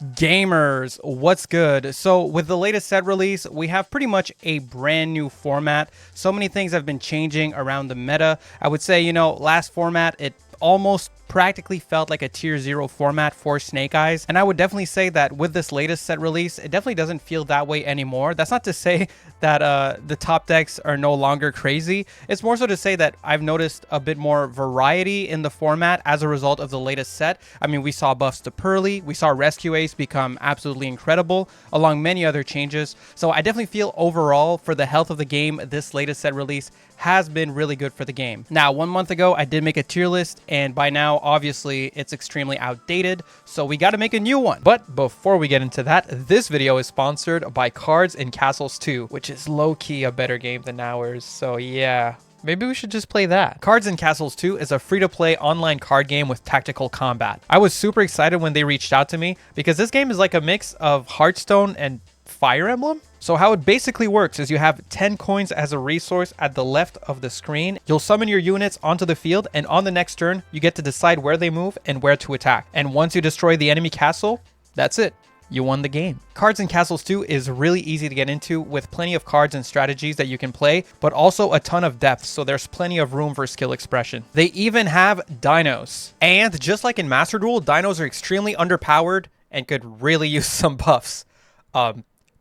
Gamers, what's good? So with the latest set release, we have pretty much a brand new format. So many things have been changing around the meta. I would say, last format, it almost practically felt like a tier 0 format for Snake Eyes. And I would definitely say that with this latest set release, it definitely doesn't feel that way anymore. That's not to say that the top decks are no longer crazy. It's more so to say that I've noticed a bit more variety in the format as a result of the latest set. I mean, we saw buffs to Pearly, we saw Rescue Ace become absolutely incredible, along many other changes. So I definitely feel overall, for the health of the game, this latest set release has been really good for the game. Now, 1 month ago, I did make a tier list, and by now, obviously, it's extremely outdated, so we got to make a new one. But before we get into that, this video is sponsored by Cards and Castles 2, which is low-key a better game than ours, so yeah. Maybe we should just play that. Cards and Castles 2 is a free-to-play online card game with tactical combat. I was super excited when they reached out to me, because this game is like a mix of Hearthstone and Fire Emblem? So how it basically works is you have 10 coins as a resource at the left of the screen. You'll summon your units onto the field, and on the next turn, you get to decide where they move and where to attack. And once you destroy the enemy castle, that's it. You won the game. Cards and Castles 2 is really easy to get into with plenty of cards and strategies that you can play, but also a ton of depth, so there's plenty of room for skill expression. They even have Dinos. And just like in Master Duel, Dinos are extremely underpowered and could really use some buffs.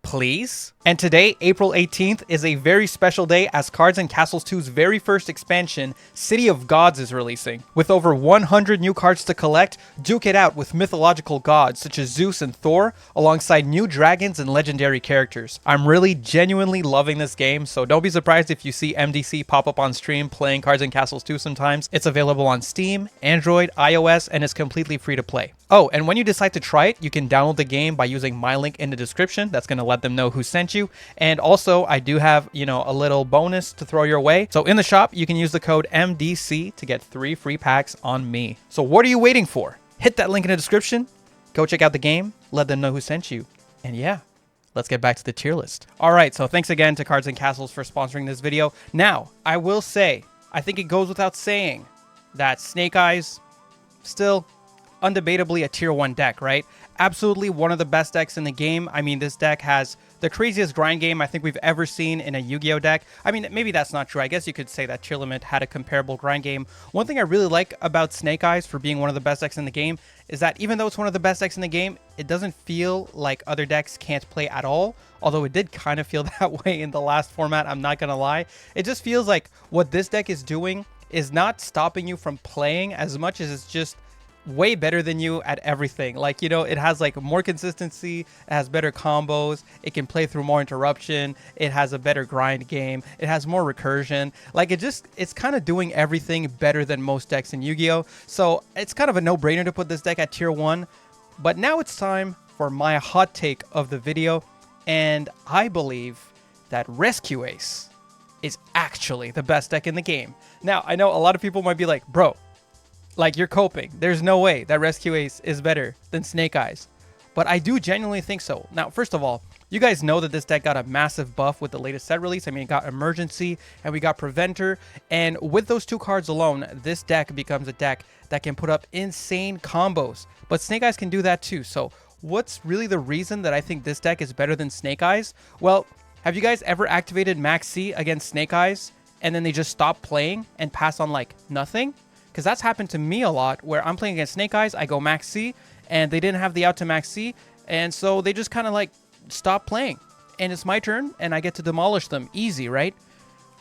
Please? And today, April 18th, is a very special day as Cards and Castles 2's very first expansion, City of Gods, is releasing. With over 100 new cards to collect, duke it out with mythological gods such as Zeus and Thor, alongside new dragons and legendary characters. I'm really genuinely loving this game, so don't be surprised if you see MDC pop up on stream playing Cards and Castles 2 sometimes. It's available on Steam, Android, iOS, and is completely free to play. Oh, and when you decide to try it, you can download the game by using my link in the description. That's going to let them know who sent you. And also, I do have, a little bonus to throw your way. So in the shop, you can use the code MDC to get 3 free packs on me. So what are you waiting for? Hit that link in the description. Go check out the game. Let them know who sent you. And yeah, let's get back to the tier list. All right, so thanks again to Cards and Castles for sponsoring this video. Now, I will say, I think it goes without saying that Snake Eyes still undebatably a tier 1 deck, right? Absolutely one of the best decks in the game. I mean, this deck has the craziest grind game I think we've ever seen in a Yu-Gi-Oh deck. I mean, maybe that's not true. I guess you could say that Tier Limit had a comparable grind game. One thing I really like about Snake Eyes for being one of the best decks in the game is that even though it's one of the best decks in the game, it doesn't feel like other decks can't play at all. Although it did kind of feel that way in the last format, I'm not gonna lie. It just feels like what this deck is doing is not stopping you from playing as much as it's just way better than you at everything. Like, it has like more consistency, it has better combos, it can play through more interruption, it has a better grind game, it has more recursion. Like, it's kind of doing everything better than most decks in Yu-Gi-Oh! So it's kind of a no-brainer to put this deck at tier 1. But now it's time for my hot take of the video, and I believe that Rescue Ace is actually the best deck in the game. Now, I know a lot of people might be like, bro, like, you're coping. There's no way that Rescue Ace is better than Snake Eyes. But I do genuinely think so. Now, first of all, you guys know that this deck got a massive buff with the latest set release. I mean, it got Emergency and we got Preventer. And with those 2 cards alone, this deck becomes a deck that can put up insane combos. But Snake Eyes can do that too. So what's really the reason that I think this deck is better than Snake Eyes? Well, have you guys ever activated Max C against Snake Eyes and then they just stop playing and pass on like nothing? Because that's happened to me a lot, where I'm playing against Snake Eyes, I go Max C, and they didn't have the out to Max C, and so they just kind of like stop playing. And it's my turn, and I get to demolish them. Easy, right?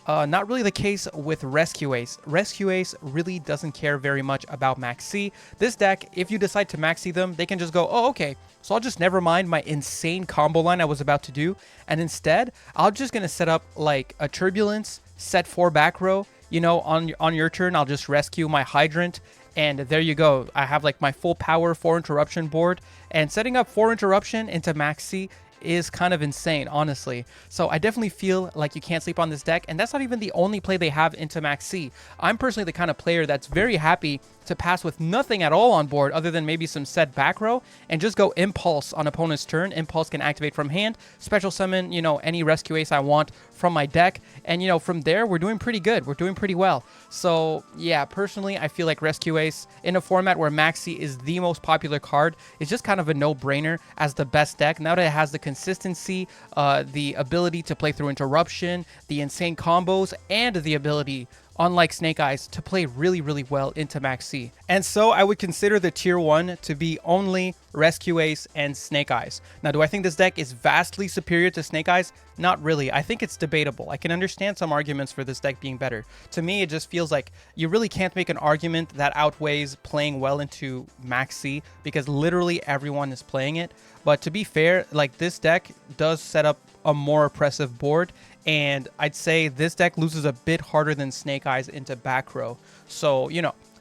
Not really the case with Rescue Ace. Rescue Ace really doesn't care very much about Max C. This deck, if you decide to Max C them, they can just go, oh, okay, so I'll just never mind my insane combo line I was about to do, and instead, I'm just going to set up like a Turbulence, set 4 back row. On your turn, I'll just rescue my Hydrant, and there you go. I have like my full power 4 interruption board, and setting up 4 interruption into Max C is kind of insane, honestly. So I definitely feel like you can't sleep on this deck, and that's not even the only play they have into Max C. I'm personally the kind of player that's very happy to pass with nothing at all on board other than maybe some set back row and just go Impulse on opponent's turn. Impulse can activate from hand, special summon, any Rescue Ace I want from my deck. And, from there, we're doing pretty good. We're doing pretty well. So, yeah, personally, I feel like Rescue Ace in a format where Maxi is the most popular card is just kind of a no-brainer as the best deck. Now that it has the consistency, the ability to play through Interruption, the insane combos, and the ability, unlike Snake Eyes, to play really, really well into Max C. And so I would consider the tier 1 to be only Rescue Ace and Snake Eyes. Now, do I think this deck is vastly superior to Snake Eyes? Not really. I think it's debatable. I can understand some arguments for this deck being better. To me, it just feels like you really can't make an argument that outweighs playing well into Max C because literally everyone is playing it. But to be fair, like this deck does set up a more oppressive board, and I'd say this deck loses a bit harder than Snake Eyes into back row. So,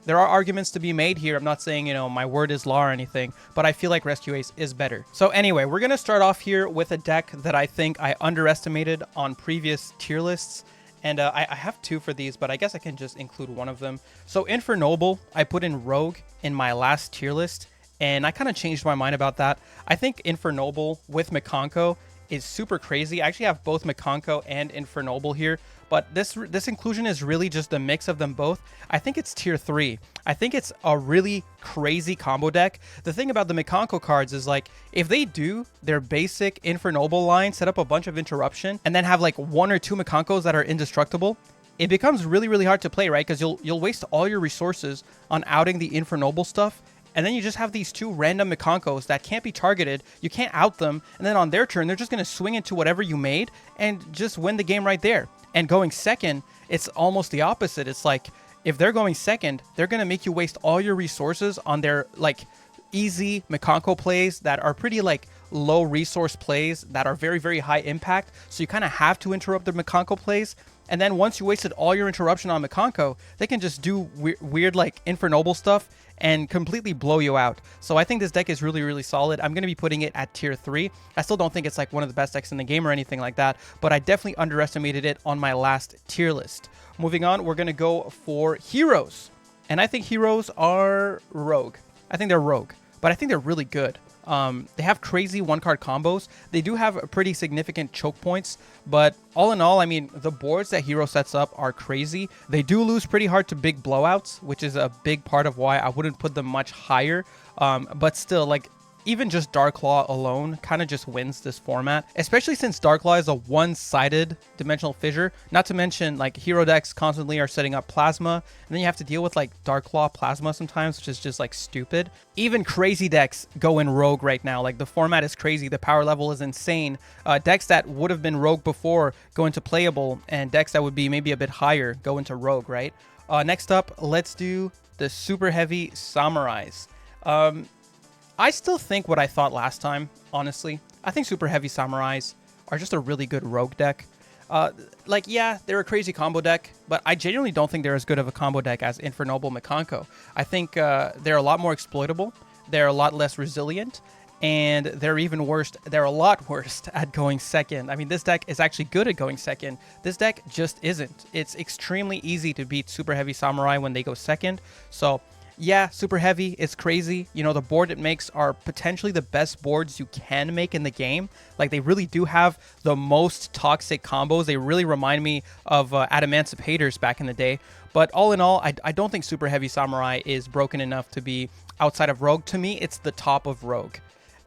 there are arguments to be made here. I'm not saying, my word is law or anything, but I feel like Rescue Ace is better. So anyway, we're going to start off here with a deck that I think I underestimated on previous tier lists. And I have two for these, but I guess I can just include one of them. So Infern Noy, I put in Rogue in my last tier list, and I kind of changed my mind about that. I think Infern Noy with Makonko is super crazy. I actually have both Makonko and Infern Noy here, but this inclusion is really just a mix of them both. I think it's tier 3. I think it's a really crazy combo deck. The thing about the Makonko cards is like, if they do their basic Infern Noy line, set up a bunch of interruption, and then have like 1 or 2 Makonkos that are indestructible, it becomes really, really hard to play, right? Because you'll waste all your resources on outing the Infern Noy stuff, and then you just have these 2 random Makonkos that can't be targeted. You can't out them. And then on their turn, they're just going to swing into whatever you made and just win the game right there. And going second, it's almost the opposite. It's like, if they're going second, they're going to make you waste all your resources on their, like, easy Makonko plays that are pretty, like, low resource plays that are very, very high impact. So you kind of have to interrupt their Makonko plays. And then once you wasted all your interruption on Makonko, they can just do weird like Infern Noy stuff and completely blow you out. So I think this deck is really, really solid. I'm going to be putting it at tier 3. I still don't think it's like one of the best decks in the game or anything like that, but I definitely underestimated it on my last tier list. Moving on, we're going to go for heroes. And I think heroes are Rogue. I think they're Rogue, but I think they're really good. They have crazy one-card combos. They do have pretty significant choke points, but all in all, I mean, the boards that Hero sets up are crazy. They do lose pretty hard to big blowouts, which is a big part of why I wouldn't put them much higher. But still, like, even just Darklaw alone kind of just wins this format, especially since Darklaw is a one-sided dimensional fissure. Not to mention, like, hero decks constantly are setting up Plasma, and then you have to deal with, like, Darklaw Plasma sometimes, which is just, like, stupid. Even crazy decks go in Rogue right now. Like, the format is crazy. The power level is insane. Decks that would have been Rogue before go into Playable, and decks that would be maybe a bit higher go into Rogue, right? Next up, let's do the Super Heavy Samurais. I still think what I thought last time, honestly. I think Super Heavy Samurais are just a really good Rogue deck. Like, yeah, they're a crazy combo deck, but I genuinely don't think they're as good of a combo deck as Infern Noy Makonko. I think they're a lot more exploitable, they're a lot less resilient, and they're even worse. They're a lot worse at going second. I mean, this deck is actually good at going second. This deck just isn't. It's extremely easy to beat Super Heavy Samurai when they go second. So yeah, Super Heavy is crazy. You know, the board it makes are potentially the best boards you can make in the game. Like, they really do have the most toxic combos. They really remind me of Adamantipator's back in the day. But all in all, I don't think Super Heavy Samurai is broken enough to be outside of Rogue. To me, it's the top of Rogue.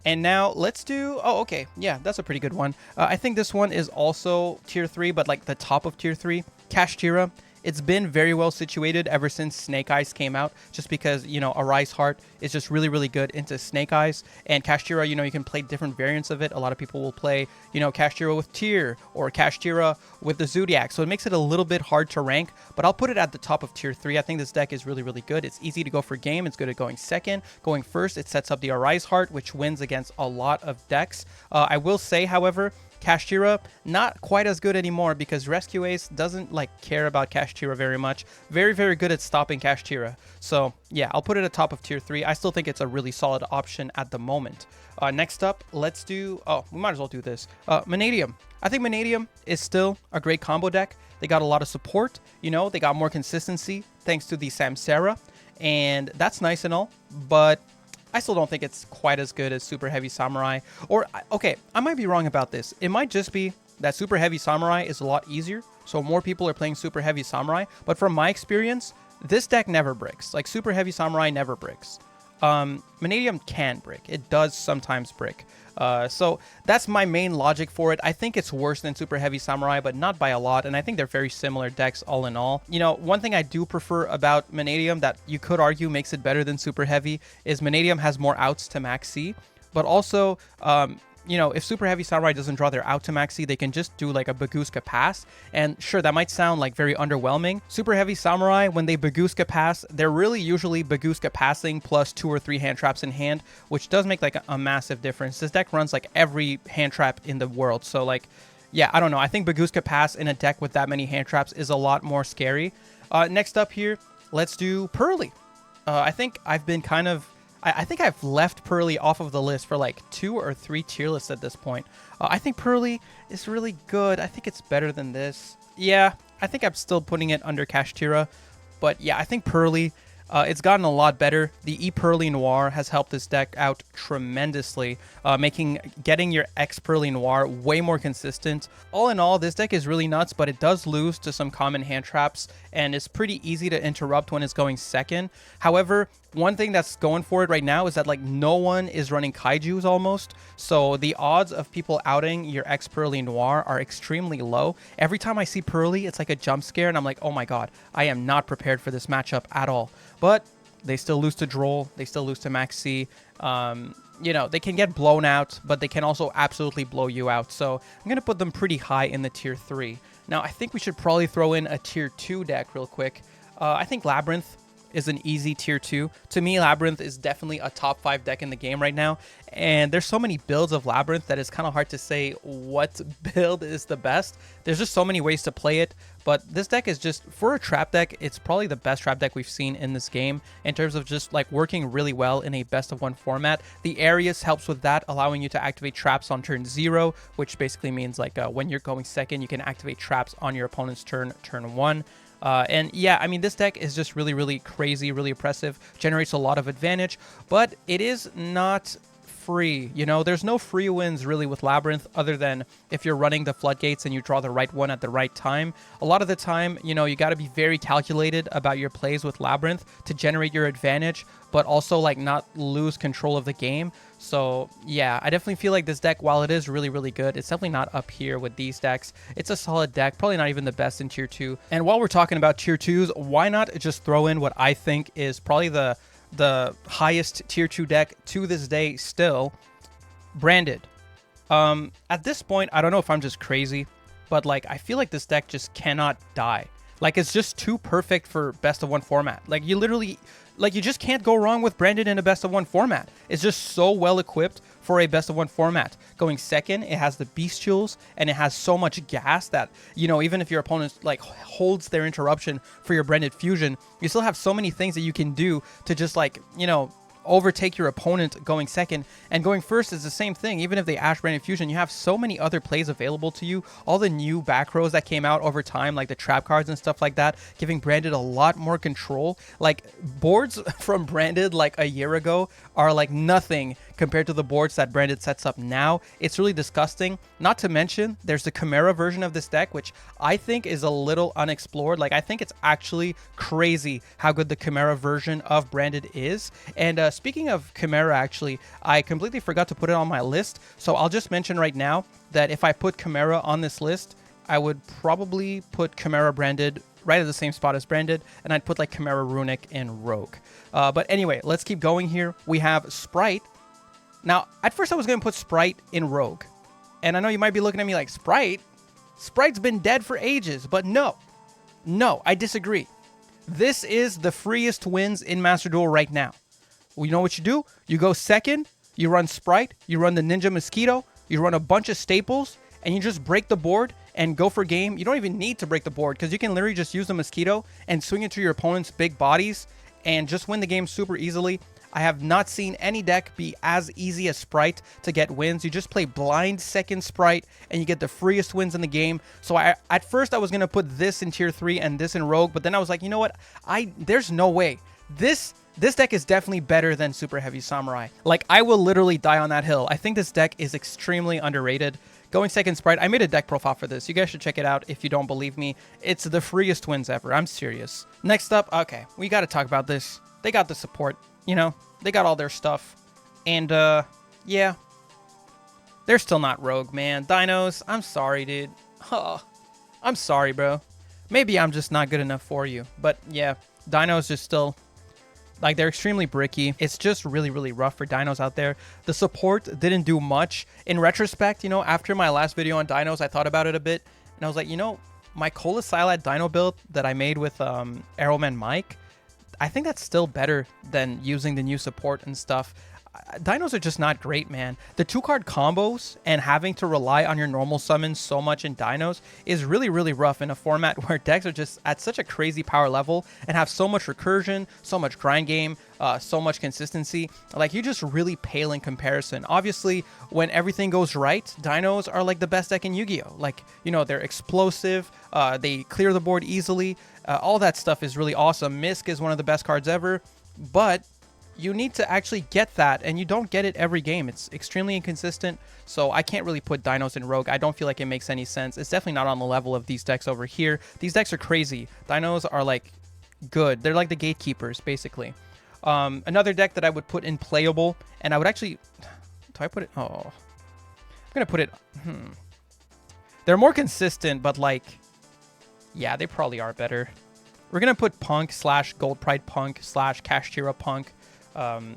And now let's do... Oh, okay. Yeah, that's a pretty good one. I think this one is also tier 3, but like the top of tier 3. Kashtira. It's been very well situated ever since Snake Eyes came out, just because, you know, Arise Heart is just really, really good into Snake Eyes. And Kashtira, you know, you can play different variants of it. A lot of people will play, you know, Kashtira with Tyr or Kashtira with the Zodiac. So it makes it a little bit hard to rank, but I'll put it at the top of tier 3. I think this deck is really, really good. It's easy to go for game. It's good at going second. Going first, it sets up the Arise Heart, which wins against a lot of decks. I will say, however, Kashtira, not quite as good anymore because Rescue Ace doesn't like care about Kashtira very much. Very, very good at stopping Kashtira. So yeah, I'll put it at top of tier 3. I still think it's a really solid option at the moment. Next up, let's do... Oh, we might as well do this. Manium. I think Manium is still a great combo deck. They got a lot of support. You know, they got more consistency thanks to the Samsara. and that's nice and all, but I still don't think it's quite as good as Super Heavy Samurai. Or, okay, I might be wrong about this. It might just be that Super Heavy Samurai is a lot easier, so more people are playing Super Heavy Samurai. But from my experience, this deck never breaks. Like, Super Heavy Samurai never breaks. Manium can break. It does sometimes break. So that's my main logic for it. I think it's worse than Super Heavy Samurai, but not by a lot, and I think they're very similar decks all in all. You know, one thing I do prefer about Manium that you could argue makes it better than Super Heavy is Manium has more outs to Max C, but also, you know, if Super Heavy Samurai doesn't draw their out to Maxi, they can just do like a Bagooska pass. And sure, that might sound like very underwhelming. Super Heavy Samurai, when they Bagooska pass, they're really usually Bagooska passing plus 2 or 3 hand traps in hand, which does make like a massive difference. This deck runs like every hand trap in the world. So like, yeah, I don't know. I think Bagooska pass in a deck with that many hand traps is a lot more scary. Next up here, let's do Pearly. I think I've been kind of... I think I've left Pearly off of the list for like 2 or 3 tier lists at this point. I think Pearly is really good. I think it's better than this. Yeah, I think I'm still putting it under Kashtira. But yeah, I think Pearly, it's gotten a lot better. The E-Pearly Noir has helped this deck out tremendously, getting your X-Pearly Noir way more consistent. All in all, this deck is really nuts, but it does lose to some common hand traps, and it's pretty easy to interrupt when it's going second. However, one thing that's going for it right now is that like no one is running kaijus almost, so the odds of people outing your X-Pearly Noir are extremely low. Every time I see Pearly, it's like a jump scare, and I'm like, oh my god, I am not prepared for this matchup at all. But they still lose to Droll, they still lose to Max C. You know, they can get blown out, but they can also absolutely blow you out. So I'm going to put them pretty high in the tier 3. Now, I think we should probably throw in a tier 2 deck real quick. I think Labyrinth is an easy tier 2. To me, Labyrinth is definitely a top 5 deck in the game right now. And there's so many builds of Labyrinth that it's kind of hard to say what build is the best. There's just so many ways to play it. But this deck is just, for a trap deck, it's probably the best trap deck we've seen in this game in terms of just like working really well in a best of 1 format. The Arius helps with that, allowing you to activate traps on turn 0, which basically means like when you're going second, you can activate traps on your opponent's turn 1. And yeah, I mean, this deck is just really, really crazy, really oppressive, generates a lot of advantage, but it is not free. You know, there's no free wins really with Labyrinth other than if you're running the floodgates and you draw the right one at the right time. A lot of the time, you know, you got to be very calculated about your plays with Labyrinth to generate your advantage, but also like not lose control of the game. So yeah, I definitely feel like this deck, while it is really, really good, it's definitely not up here with these decks. It's a solid deck, probably not even the best in tier 2. And while we're talking about tier 2s, why not just throw in what I think is probably the highest tier 2 deck to this day still, Branded. At this point, I don't know if I'm just crazy, but like I feel like this deck just cannot die. Like it's just too perfect for best of 1 format. Like you literally, like you just can't go wrong with Branded in a best of 1 format. It's just so well equipped for a best of 1 format. Going second, it has the bestials and it has so much gas that, you know, even if your opponent like holds their interruption for your Branded fusion, you still have so many things that you can do to just like, you know, overtake your opponent going second. And going first is the same thing. Even if they Ash Branded Fusion, you have so many other plays available to you. All the new back rows that came out over time, like the trap cards and stuff like that, giving Branded a lot more control. Like boards from Branded like a year ago are like nothing compared to the boards that Branded sets up now. It's really disgusting. Not to mention, there's the Chimera version of this deck, which I think is a little unexplored. Like I think it's actually crazy how good the Chimera version of Branded is. And speaking of Chimera, actually, I completely forgot to put it on my list. So I'll just mention right now that if I put Chimera on this list, I would probably put Chimera Branded right at the same spot as Branded, and I'd put like Chimera Runic in Rogue. But anyway, let's keep going here. We have Sprite. Now, at first I was going to put Sprite in Rogue. And I know you might be looking at me like, Sprite? Sprite's been dead for ages. But no. No, I disagree. This is the freest wins in Master Duel right now. Well, you know what you do? You go second, you run Sprite, you run the Ninja Mosquito, you run a bunch of staples, and you just break the board and go for game. You don't even need to break the board because you can literally just use the Mosquito and swing into your opponent's big bodies and just win the game super easily. I have not seen any deck be as easy as Sprite to get wins. You just play blind second Sprite and you get the freest wins in the game. So at first I was going to put this in tier 3 and this in Rogue, but then I was like, you know what? There's no way This deck is definitely better than Super Heavy Samurai. Like, I will literally die on that hill. I think this deck is extremely underrated. Going second Sprite, I made a deck profile for this. You guys should check it out if you don't believe me. It's the freest wins ever. I'm serious. Next up, okay, we got to talk about this. They got the support, you know? They got all their stuff. And, yeah. They're still not rogue, man. Dinos, I'm sorry, dude. Oh, I'm sorry, bro. Maybe I'm just not good enough for you. But, yeah, Dinos just still... Like, they're extremely bricky. It's just really, really rough for Dinos out there. The support didn't do much. In retrospect, you know, after my last video on Dinos, I thought about it a bit. And I was like, you know, my Colosilad Dino build that I made with Arrowman Mike, I think that's still better than using the new support and stuff. Dinos are just not great, man. The 2-card combos and having to rely on your normal summons so much in Dinos is really, really rough in a format where decks are just at such a crazy power level and have so much recursion, so much grind game, so much consistency. Like, you just really pale in comparison. Obviously, when everything goes right, Dinos are like the best deck in Yu-Gi-Oh! Like, you know, they're explosive, they clear the board easily. All that stuff is really awesome. Misk is one of the best cards ever, but you need to actually get that, and you don't get it every game. It's extremely inconsistent, so I can't really put Dinos in Rogue. I don't feel like it makes any sense. It's definitely not on the level of these decks over here. These decks are crazy. Dinos are, like, good. They're like the gatekeepers, basically. Another deck that I would put in playable, and I would actually... Do I put it... Oh. I'm going to put it... They're more consistent, but, like... Yeah, they probably are better. We're going to put Punk / Gold Pride Punk / Kashtira Punk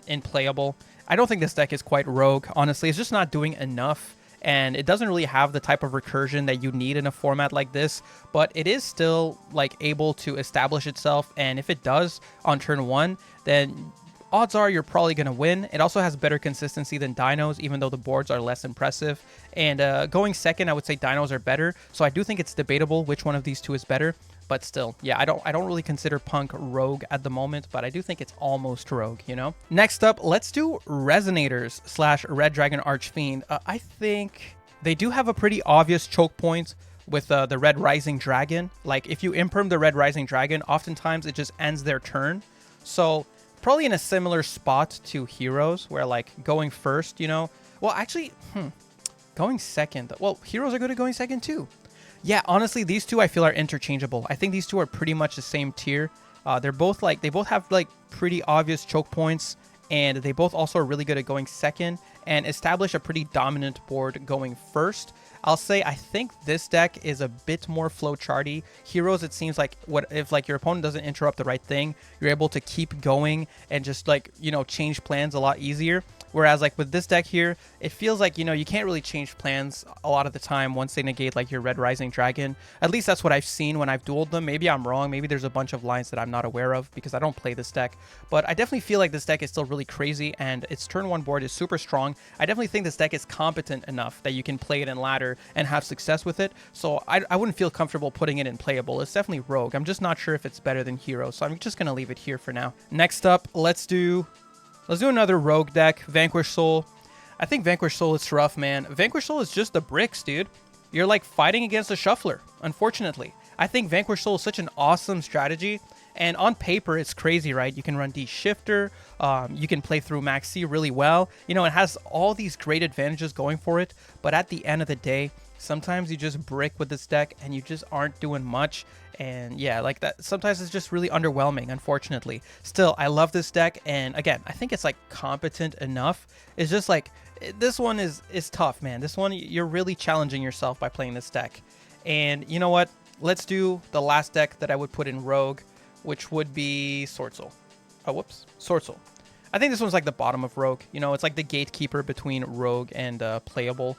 in playable. I don't think this deck is quite rogue, honestly. It's just not doing enough, and it doesn't really have the type of recursion that you need in a format like this, but it is still like able to establish itself, and if it does on turn 1, then odds are you're probably going to win. It also has better consistency than Dinos, even though the boards are less impressive. And going second, I would say Dinos are better, so I do think it's debatable which one of these two is better. But still, yeah, I don't really consider Punk rogue at the moment, but I do think it's almost rogue, you know? Next up, let's do Resonators / Red Dragon Archfiend. I think they do have a pretty obvious choke point with the Red Rising Dragon. Like, if you imperm the Red Rising Dragon, oftentimes it just ends their turn. So, probably in a similar spot to Heroes, where, like, going first, you know? Well, actually, going second. Well, Heroes are good at going second, too. Yeah, honestly, these two I feel are interchangeable. I think these two are pretty much the same tier. They're both like, they both have like pretty obvious choke points, and they both also are really good at going second and establish a pretty dominant board going first. I'll say I think this deck is a bit more flowcharty. Heroes, it seems like if like your opponent doesn't interrupt the right thing, you're able to keep going and just like, you know, change plans a lot easier. Whereas like with this deck here, it feels like, you know, you can't really change plans a lot of the time once they negate like your Red Rising Dragon. At least that's what I've seen when I've dueled them. Maybe I'm wrong. Maybe there's a bunch of lines that I'm not aware of because I don't play this deck. But I definitely feel like this deck is still really crazy, and its turn 1 board is super strong. I definitely think this deck is competent enough that you can play it in ladder and have success with it. So I wouldn't feel comfortable putting it in playable. It's definitely rogue. I'm just not sure if it's better than Hero. So I'm just going to leave it here for now. Next up, let's do another rogue deck, Vanquish Soul. I think Vanquish Soul is rough, man. Vanquish Soul is just the bricks, dude. You're like fighting against a shuffler, unfortunately. I think Vanquish Soul is such an awesome strategy, and on paper it's crazy, right? You can run D-Shifter, you can play through Max C really well. You know, it has all these great advantages going for it, but at the end of the day, sometimes you just brick with this deck and you just aren't doing much. And yeah, like that, sometimes it's just really underwhelming, unfortunately. Still, I love this deck, and again, I think it's like competent enough. It's just like, this one is tough, man. This one, you're really challenging yourself by playing this deck. And you know what? Let's do the last deck that I would put in Rogue, which would be Sword Soul. Oh, whoops. Sword Soul. I think this one's like the bottom of Rogue. You know, it's like the gatekeeper between Rogue and playable.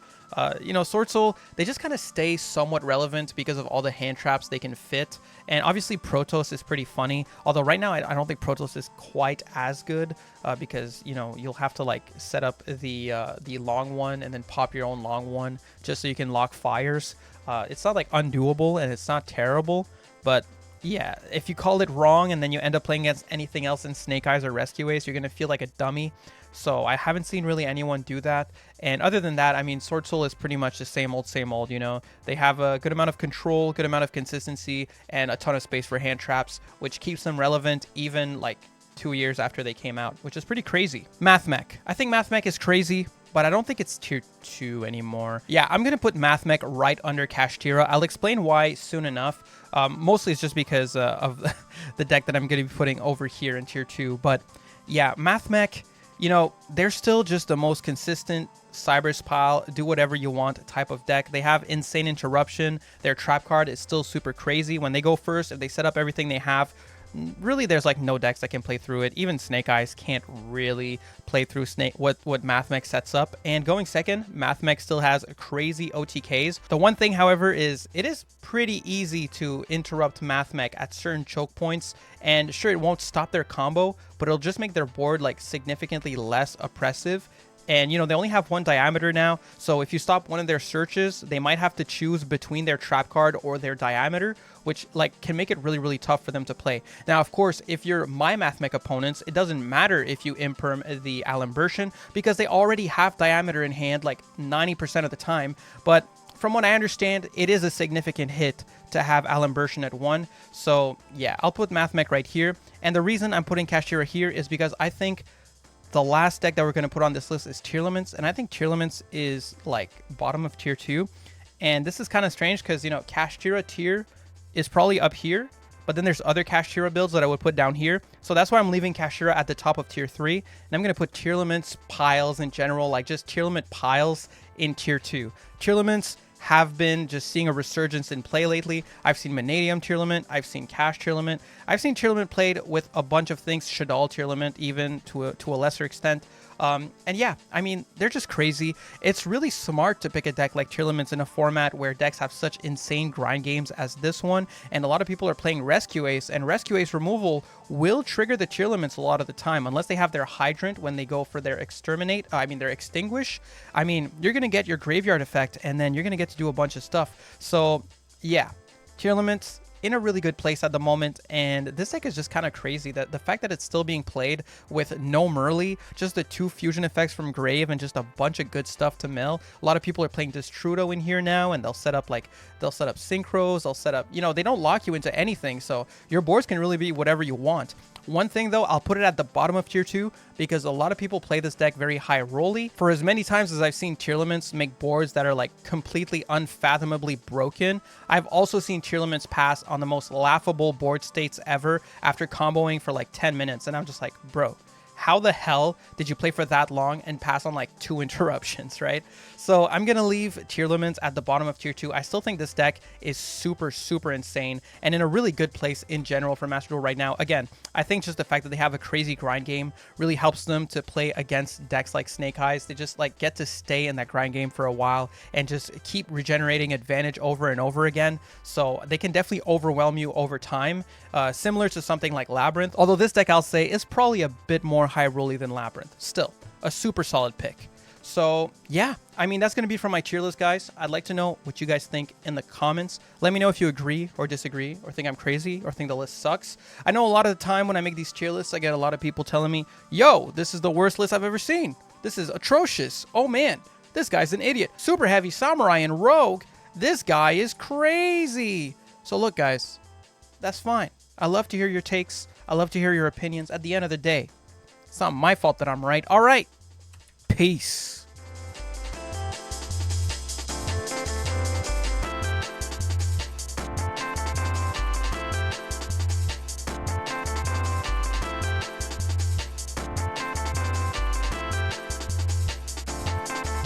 You know, Sword Soul, they just kind of stay somewhat relevant because of all the hand traps they can fit. And obviously Protoss is pretty funny. Although right now I don't think Protoss is quite as good because, you know, you'll have to like set up the long one and then pop your own long one just so you can lock fires. It's not like undoable and it's not terrible, but yeah, if you call it wrong and then you end up playing against anything else in Snake Eyes or Rescue Ace, you're going to feel like a dummy. So I haven't seen really anyone do that. And other than that, I mean, Sword Soul is pretty much the same old, you know. They have a good amount of control, good amount of consistency, and a ton of space for hand traps, which keeps them relevant even like 2 years after they came out, which is pretty crazy. Mathmech. I think Mathmech is crazy, but I don't think it's tier 2 anymore. Yeah, I'm going to put Mathmech right under Kashtira. I'll explain why soon enough. Mostly it's just because of the deck that I'm going to be putting over here in tier 2. But yeah, Mathmech, you know, they're still just the most consistent Cyber's Pile, do whatever you want type of deck. They have Insane Interruption. Their trap card is still super crazy. When they go first, if they set up everything they have, really there's like no decks that can play through it. Even Snake Eyes can't really play through what Mathmech sets up. And going second, Mathmech still has crazy OTKs. The one thing, however, is it is pretty easy to interrupt Mathmech at certain choke points. And sure, it won't stop their combo, but it'll just make their board like significantly less oppressive. And, you know, they only have one diameter now, so if you stop one of their searches, they might have to choose between their trap card or their diameter, which, like, can make it really, really tough for them to play. Now, of course, if you're my Mathmech opponents, it doesn't matter if you imperm the Alimbertion, because they already have diameter in hand, like, 90% of the time. But from what I understand, it is a significant hit to have Alimbertion at 1. So, yeah, I'll put Mathmech right here. And the reason I'm putting Kashtira here is because I think the last deck that we're going to put on this list is Tearlaments, and I think Tearlaments is like bottom of tier 2. And this is kind of strange because, you know, Kashtira tier is probably up here, but then there's other Kashtira builds that I would put down here. So that's why I'm leaving Kashtira at the top of tier 3. And I'm going to put Tearlaments piles in general, like just Tearlament piles in tier 2. Tearlaments have been just seeing a resurgence in play lately. I've seen Manium Tearlament, I've seen Cash Tearlament, I've seen Tearlament played with a bunch of things, Shadal Tearlament even to a lesser extent. And yeah, I mean, they're just crazy. It's really smart to pick a deck like Tearlaments in a format where decks have such insane grind games as this one, and a lot of people are playing Rescue Ace, and Rescue Ace removal will trigger the Tearlaments a lot of the time, unless they have their Hydrant when they go for their their Extinguish. I mean, you're going to get your Graveyard effect, and then you're going to get to do a bunch of stuff. So yeah, Tearlaments in a really good place at the moment, and this deck is just kind of crazy. That the fact that it's still being played with no Merly, just the 2 fusion effects from Grave, and just a bunch of good stuff to mill. A lot of people are playing Destrudo in here now, and they'll set up synchros, they'll set up, you know, they don't lock you into anything, so your boards can really be whatever you want. One thing though, I'll put it at the bottom of tier 2 because a lot of people play this deck very high rolly. For as many times as I've seen Tearlaments make boards that are like completely unfathomably broken, I've also seen Tearlaments pass on the most laughable board states ever after comboing for like 10 minutes. And I'm just like, bro, how the hell did you play for that long and pass on like 2 interruptions, right? So I'm going to leave Tearlaments at the bottom of tier 2. I still think this deck is super, super insane and in a really good place in general for Master Duel right now. Again, I think just the fact that they have a crazy grind game really helps them to play against decks like Snake Eyes. They just like get to stay in that grind game for a while and just keep regenerating advantage over and over again. So they can definitely overwhelm you over time, similar to something like Labyrinth. Although this deck, I'll say, is probably a bit more high rolly than Labyrinth. Still, a super solid pick. So yeah, I mean, that's going to be from my tier list, guys. I'd like to know what you guys think in the comments. Let me know if you agree or disagree or think I'm crazy or think the list sucks. I know a lot of the time when I make these tier lists, I get a lot of people telling me, yo, this is the worst list I've ever seen. This is atrocious. Oh man, this guy's an idiot. Super heavy samurai and rogue. This guy is crazy. So look, guys, that's fine. I love to hear your takes. I love to hear your opinions. At the end of the day, it's not my fault that I'm right. All right. Peace.